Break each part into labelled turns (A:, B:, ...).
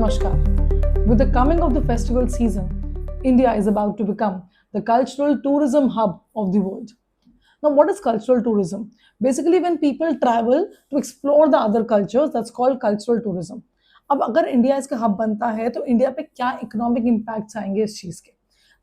A: Namaskar. With the coming of the festival season, India is about to become the cultural tourism hub of the world. Now, what is cultural tourism? Basically, when people travel to explore the other cultures, that's called cultural tourism. अब अगर India इसका hub बनता है तो India पे क्या economic impacts आएंगे इस चीज के?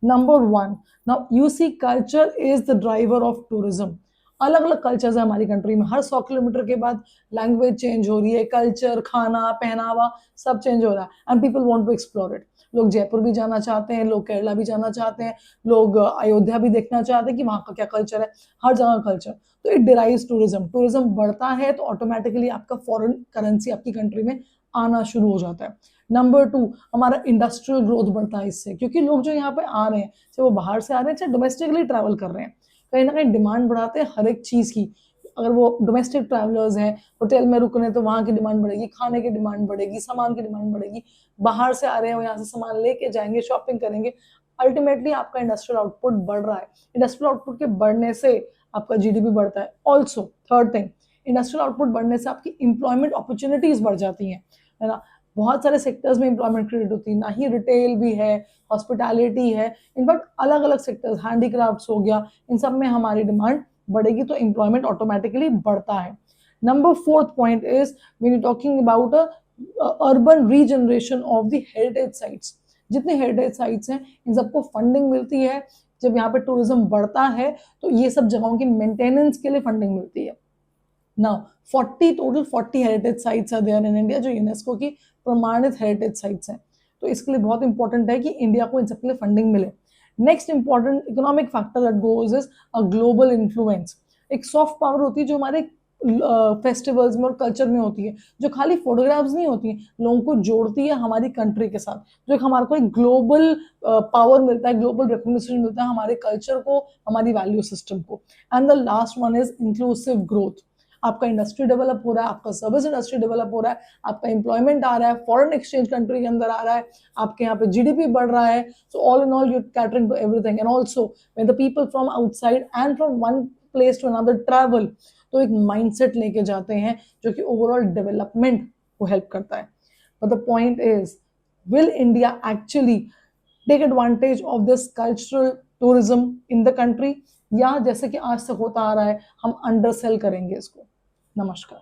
A: Number one, now you see culture is the driver of tourism. अलग अलग कल्चर्स है हमारी कंट्री में. हर 100 किलोमीटर के बाद लैंग्वेज चेंज हो रही है, कल्चर, खाना, पहनावा सब चेंज हो रहा है and people want to explore it. लोग जयपुर भी जाना चाहते हैं, लोग केरला भी जाना चाहते हैं, लोग अयोध्या भी देखना चाहते हैं कि वहाँ का क्या कल्चर है. हर जगह कल्चर, तो इट डिराइव्स टूरिज्म. टूरिज्म बढ़ता है तो ऑटोमेटिकली आपका फॉरेन करेंसी आपकी कंट्री में आना शुरू हो जाता है. नंबर टू, हमारा इंडस्ट्रियल ग्रोथ बढ़ता है इससे, क्योंकि लोग जो यहाँ पे आ रहे हैं, चाहे वो बाहर से आ रहे हैं चाहे डोमेस्टिकली ट्रैवल कर रहे हैं, कहीं ना कहीं डिमांड बढ़ाते हैं हर एक चीज़ की. अगर वो डोमेस्टिक ट्रैवलर्स हैं, होटल में रुकने तो वहाँ की डिमांड बढ़ेगी, खाने की डिमांड बढ़ेगी, सामान की डिमांड बढ़ेगी. बाहर से आ रहे हैं वो यहाँ से सामान लेके जाएंगे, शॉपिंग करेंगे. अल्टीमेटली आपका इंडस्ट्रियल आउटपुट बढ़ रहा है. इंडस्ट्रियल आउटपुट के बढ़ने से आपका जीडीपी बढ़ता है. Also third thing, industrial output बढ़ने से आपकी एम्प्लॉयमेंट अपॉर्चुनिटीज बढ़ जाती हैं, है ना. बहुत सारे सेक्टर्स में एम्प्लॉयमेंट क्रिएट होती है, ना ही रिटेल भी है, हॉस्पिटैलिटी है, इनफैक्ट अलग अलग सेक्टर्स, हैंडीक्राफ्ट्स हो गया, इन सब में हमारी डिमांड बढ़ेगी तो एम्प्लॉयमेंट ऑटोमेटिकली बढ़ता है. Number fourth point is when you talking about urban regeneration of the heritage sites. जितने हेरिटेज साइट्स हैं इन सबको फंडिंग मिलती है. जब यहाँ पे टूरिज्म बढ़ता है तो ये सब जगहों की मेंटेनेंस के लिए फंडिंग मिलती है. Now 40 heritage sites are there in India जो यूनेस्को की प्रमाणित हेरिटेज साइट्स हैं. तो इसके लिए बहुत इंपॉर्टेंट है कि इंडिया को इन सबके लिए फंडिंग मिले. Next important economic factor that goes is a global influence. एक सॉफ्ट पावर होती है जो हमारे फेस्टिवल्स में और कल्चर में होती है, जो खाली फोटोग्राफ्स नहीं होती हैं, लोगों को जोड़ती है हमारी कंट्री के साथ, जो हमारे को एक ग्लोबल पावर मिलता है, ग्लोबल रिकॉग्निशन मिलता है हमारे कल्चर को, हमारी वैल्यू सिस्टम को. And the last one is inclusive growth. आपका इंडस्ट्री डेवलप हो रहा है, आपका सर्विस इंडस्ट्री डेवलप हो रहा है, आपका एम्प्लॉयमेंट आ रहा है, फॉरेन एक्सचेंज कंट्री के अंदर आ रहा है, आपके यहाँ पे जीडीपी बढ़ रहा है. So all in all you catering to everything. And also when the people from outside and from one place to another travel, तो एक माइंडसेट लेके जाते हैं जो कि ओवरऑल डेवलपमेंट को हेल्प करता है. But the point is, will India actually take advantage of this cultural tourism in the country, या जैसे कि आज तक होता आ रहा है हम अंडरसेल करेंगे इसको. नमस्कार.